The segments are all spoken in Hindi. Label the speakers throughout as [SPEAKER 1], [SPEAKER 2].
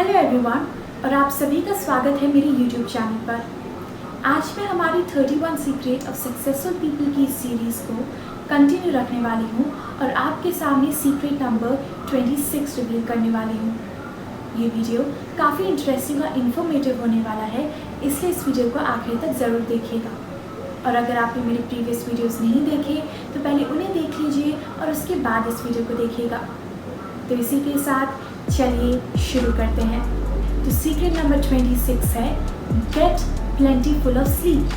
[SPEAKER 1] हेलो एवरीवन और आप सभी का स्वागत है मेरे YouTube चैनल पर। आज मैं हमारी 31 सीक्रेट ऑफ सक्सेसफुल पीपल की इस सीरीज़ को कंटिन्यू रखने वाली हूँ और आपके सामने सीक्रेट नंबर 26 रिवील करने वाली हूँ। ये वीडियो काफ़ी इंटरेस्टिंग और इन्फॉर्मेटिव होने वाला है, इसलिए इस वीडियो को आखिर तक ज़रूर देखिएगा। और अगर आपने मेरे प्रीवियस वीडियोज़ नहीं देखे तो पहले उन्हें देख लीजिए और उसके बाद इस वीडियो को देखिएगा। तो इसी के साथ चलिए शुरू करते हैं। तो सीक्रेट नंबर 26 है गेट प्लेंटीफुल ऑफ स्लीप,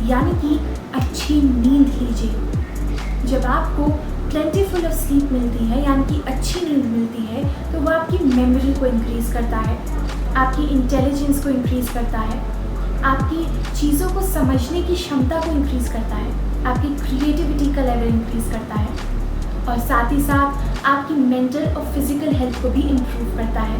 [SPEAKER 1] यानी कि अच्छी नींद लीजिए। जब आपको प्लेंटीफुल ऑफ स्लीप मिलती है यानी कि अच्छी नींद मिलती है तो वो आपकी मेमोरी को इंक्रीज़ करता है, आपकी इंटेलिजेंस को इंक्रीज़ करता है, आपकी चीज़ों को समझने की क्षमता को इंक्रीज़ करता है, आपकी क्रिएटिविटी का लेवल इंक्रीज़ करता है और साथ ही साथ आपकी मेंटल और फिज़िकल हेल्थ को भी इम्प्रूव करता है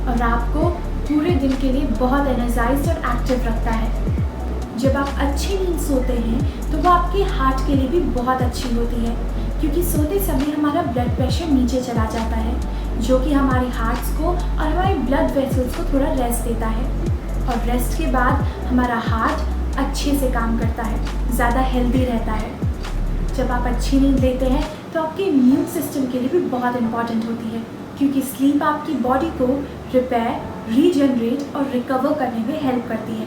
[SPEAKER 1] और आपको पूरे दिन के लिए बहुत एनर्जाइज्ड और एक्टिव रखता है। जब आप अच्छी नींद सोते हैं तो वो आपके हार्ट के लिए भी बहुत अच्छी होती है, क्योंकि सोते समय हमारा ब्लड प्रेशर नीचे चला जाता है, जो कि हमारे हार्ट्स को और हमारे ब्लड वेसल्स को थोड़ा रेस्ट देता है और रेस्ट के बाद हमारा हार्ट अच्छे से काम करता है, ज़्यादा हेल्दी रहता है। जब आप अच्छी नींद लेते हैं तो आपके इम्यून सिस्टम के लिए भी बहुत इंपॉर्टेंट होती है, क्योंकि स्लीप आपकी बॉडी को रिपेयर, रीजनरेट और रिकवर करने में हेल्प करती है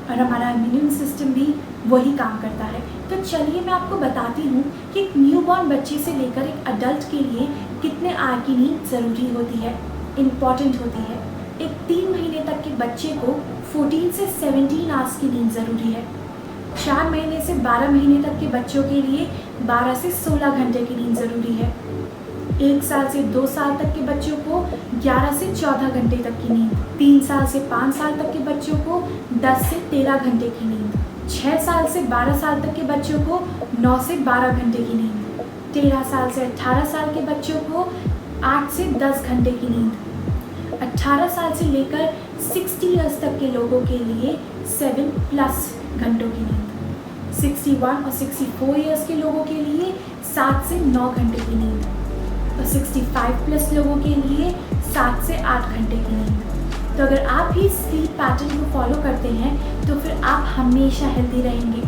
[SPEAKER 1] और हमारा इम्यून सिस्टम भी वही काम करता है। तो चलिए मैं आपको बताती हूँ कि एक न्यूबॉर्न बच्चे से लेकर एक अडल्ट के लिए कितने आवर की नींद ज़रूरी होती है, इम्पॉर्टेंट होती है। एक 3 महीने तक के बच्चे को 14 से 17 आवर्स की नींद ज़रूरी है। 4 महीने से 12 महीने तक के बच्चों के लिए 12 से 16 घंटे की नींद ज़रूरी है। 1 साल से 2 साल तक के बच्चों को 11 से 14 घंटे तक की नींद, 3 साल से 5 साल तक के बच्चों को 10 से 13 घंटे की नींद, 6 साल से 12 साल तक के बच्चों को 9 से 12 घंटे की नींद, 13 साल से 18 साल के बच्चों को 8 से 10 घंटे की नींद, 18 साल से लेकर 60 ईयर्स तक के लोगों के लिए 7+ घंटों की नींद, 61 और 64 ईयर्स के लोगों के लिए 7 से 9 घंटे की नींद और 65+ लोगों के लिए 7 से 8 घंटे की नींद। तो अगर आप भी स्लीप पैटर्न को फॉलो करते हैं तो फिर आप हमेशा हेल्दी रहेंगे,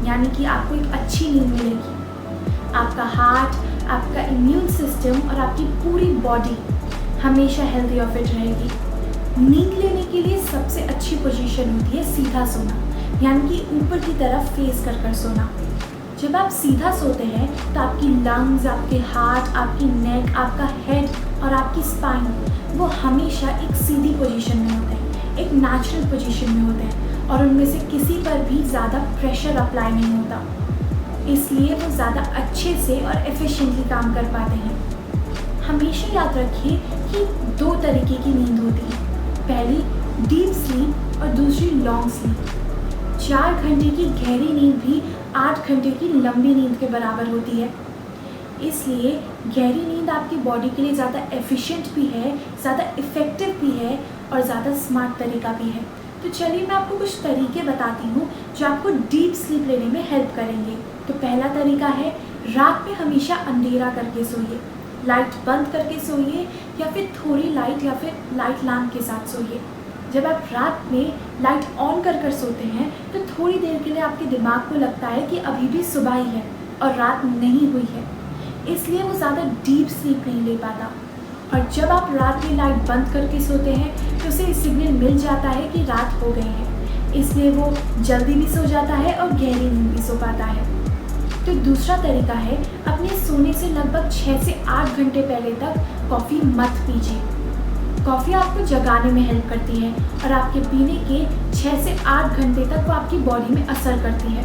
[SPEAKER 1] यानी कि आपको एक अच्छी नींद मिलेगी। आपका हार्ट, आपका इम्यून सिस्टम और आपकी पूरी बॉडी हमेशा हेल्दी और फिट रहेगी। नींद लेने के लिए सबसे अच्छी पोजीशन होती है सीधा सोना, यानी कि ऊपर की तरफ फेस कर कर सोना। जब आप सीधा सोते हैं तो आपकी लंग्स, आपके हार्ट, आपकी नेक, आपका हेड और आपकी स्पाइन वो हमेशा एक सीधी पोजीशन में होते हैं, एक नेचुरल पोजीशन में होते हैं और उनमें से किसी पर भी ज़्यादा प्रेशर अप्लाई नहीं होता, इसलिए वो ज़्यादा अच्छे से और एफिशिएंटली काम कर पाते हैं। हमेशा याद रखिए कि 2 तरीके की नींद होती है, पहली डीप स्लीप और दूसरी लॉन्ग स्लीप। 4 घंटे की गहरी नींद भी 8 घंटे की लंबी नींद के बराबर होती है, इसलिए गहरी नींद आपकी बॉडी के लिए ज़्यादा एफिशिएंट भी है, ज़्यादा इफ़ेक्टिव भी है और ज़्यादा स्मार्ट तरीका भी है। तो चलिए मैं आपको कुछ तरीके बताती हूँ जो आपको डीप स्लीप लेने में हेल्प करेंगे। तो पहला तरीका है रात में हमेशा अंधेरा करके सोइए, लाइट बंद करके सोइए या फिर थोड़ी लाइट या फिर लाइट लैम्प के साथ सोइए। जब आप रात में लाइट ऑन कर कर सोते हैं तो थोड़ी देर के लिए आपके दिमाग को लगता है कि अभी भी सुबह ही है और रात नहीं हुई है, इसलिए वो ज़्यादा डीप स्लीप नहीं ले पाता। और जब आप रात में लाइट बंद करके सोते हैं तो उसे सिग्नल मिल जाता है कि रात हो गई है, इसलिए वो जल्दी भी सो जाता है और गहरी नींद भी सो पाता है। तो दूसरा तरीका है अपने सोने से लगभग 6 से 8 घंटे पहले तक कॉफ़ी मत पीजिए। कॉफ़ी आपको जगाने में हेल्प करती है और आपके पीने के 6 से 8 घंटे तक वो आपकी बॉडी में असर करती है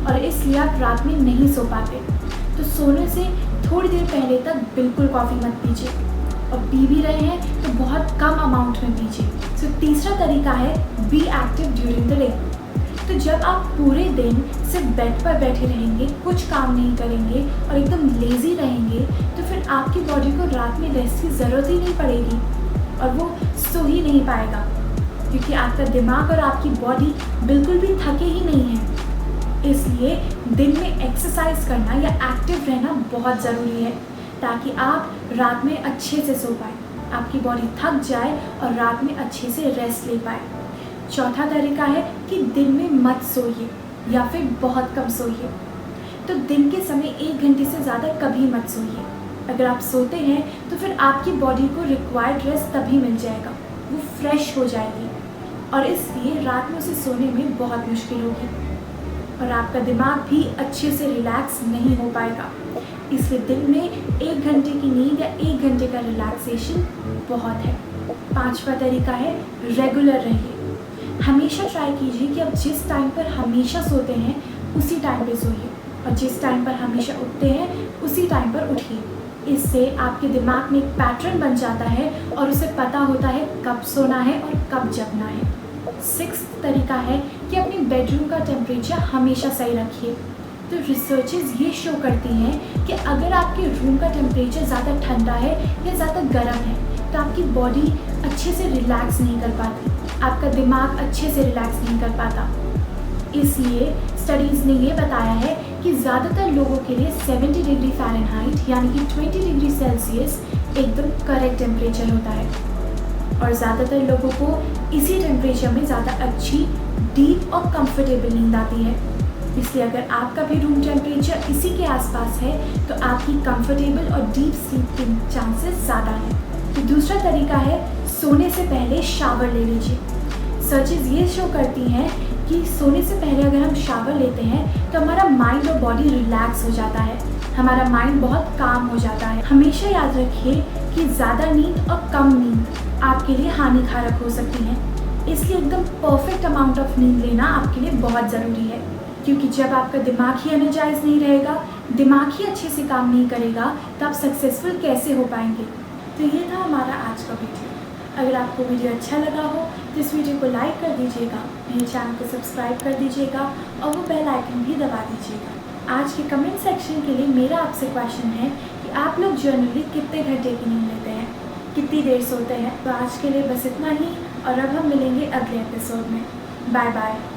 [SPEAKER 1] और इसलिए आप रात में नहीं सो पाते। तो सोने से थोड़ी देर पहले तक बिल्कुल कॉफ़ी मत पीजिए और पी भी रहे हैं तो बहुत कम अमाउंट में पीजिए। तो तीसरा तरीका है be active during the day. तो जब आप पूरे दिन सिर्फ बेड पर बैठे रहेंगे, कुछ काम नहीं करेंगे और एकदम लेज़ी रहेंगे तो फिर आपकी बॉडी को रात में रेस्ट की ज़रूरत ही नहीं पड़ेगी और वो सो ही नहीं पाएगा, क्योंकि आपका दिमाग और आपकी बॉडी बिल्कुल भी थके ही नहीं हैं। इसलिए दिन में एक्सरसाइज करना या एक्टिव रहना बहुत ज़रूरी है ताकि आप रात में अच्छे से सो पाएँ, आपकी बॉडी थक जाए और रात में अच्छे से रेस्ट ले पाए। चौथा तरीका है कि दिन में मत सोइए या फिर बहुत कम सोइए। तो दिन के समय 1 घंटे से ज़्यादा कभी मत सोइए। अगर आप सोते हैं तो फिर आपकी बॉडी को रिक्वायर्ड रेस्ट तभी मिल जाएगा, वो फ्रेश हो जाएगी और इसलिए रात में उसे सोने में बहुत मुश्किल होगी और आपका दिमाग भी अच्छे से रिलैक्स नहीं हो पाएगा। इसलिए दिन में 1 घंटे की नींद या 1 घंटे का रिलैक्सेशन बहुत है। 5वां तरीका है रेगुलर रहिए। हमेशा ट्राई कीजिए कि आप जिस टाइम पर हमेशा सोते हैं उसी टाइम पे सोइए और जिस टाइम पर हमेशा उठते हैं उसी टाइम पर उठिए। इससे आपके दिमाग में एक पैटर्न बन जाता है और उसे पता होता है कब सोना है और कब जगना है। 6वां तरीका है कि अपनी बेडरूम का टेम्परेचर हमेशा सही रखिए। तो रिसर्चेस ये शो करती हैं कि अगर आपके रूम का टेम्परेचर ज़्यादा ठंडा है या ज़्यादा गर्म है तो आपकी बॉडी अच्छे से रिलैक्स नहीं कर पाती, आपका दिमाग अच्छे से रिलैक्स नहीं कर पाता। इसलिए स्टडीज़ ने ये बताया है कि ज़्यादातर लोगों के लिए 70 डिग्री फ़ारेनहाइट यानी कि 20 डिग्री सेल्सियस एकदम करेक्ट टेम्परेचर होता है और ज़्यादातर लोगों को इसी टेम्परेचर में ज़्यादा अच्छी, डीप और कंफर्टेबल नींद आती है। इसलिए अगर आपका भी रूम टेम्परेचर इसी के आसपास है तो आपकी कंफर्टेबल और डीप स्लीप के चांसेस ज़्यादा हैं। तो दूसरा तरीका है सोने से पहले शावर ले लीजिए। सर्चेज ये शो करती हैं कि सोने से पहले अगर हम शावर लेते हैं तो हमारा माइंड और बॉडी रिलैक्स हो जाता है, हमारा माइंड बहुत काम हो जाता है। हमेशा याद रखिए कि ज़्यादा नींद और कम नींद आपके लिए हानिकारक हो सकती हैं, इसलिए एकदम परफेक्ट अमाउंट ऑफ नींद लेना आपके लिए बहुत ज़रूरी है। क्योंकि जब आपका दिमाग ही एनर्जाइज नहीं रहेगा, दिमाग ही अच्छे से काम नहीं करेगा तो आप सक्सेसफुल कैसे हो पाएंगे। तो ये था हमारा आज का वीडियो। अगर आपको वीडियो अच्छा लगा हो तो इस वीडियो को लाइक कर दीजिएगा, मेरे चैनल को सब्सक्राइब कर दीजिएगा और वो बेल आइकन भी दबा दीजिएगा। आज के कमेंट सेक्शन के लिए मेरा आपसे क्वेश्चन है कि आप लोग जनरली कितने घंटे की नींद लेते हैं, कितनी देर सोते हैं। तो आज के लिए बस इतना ही और अब हम मिलेंगे अगले एपिसोड में। Bye bye.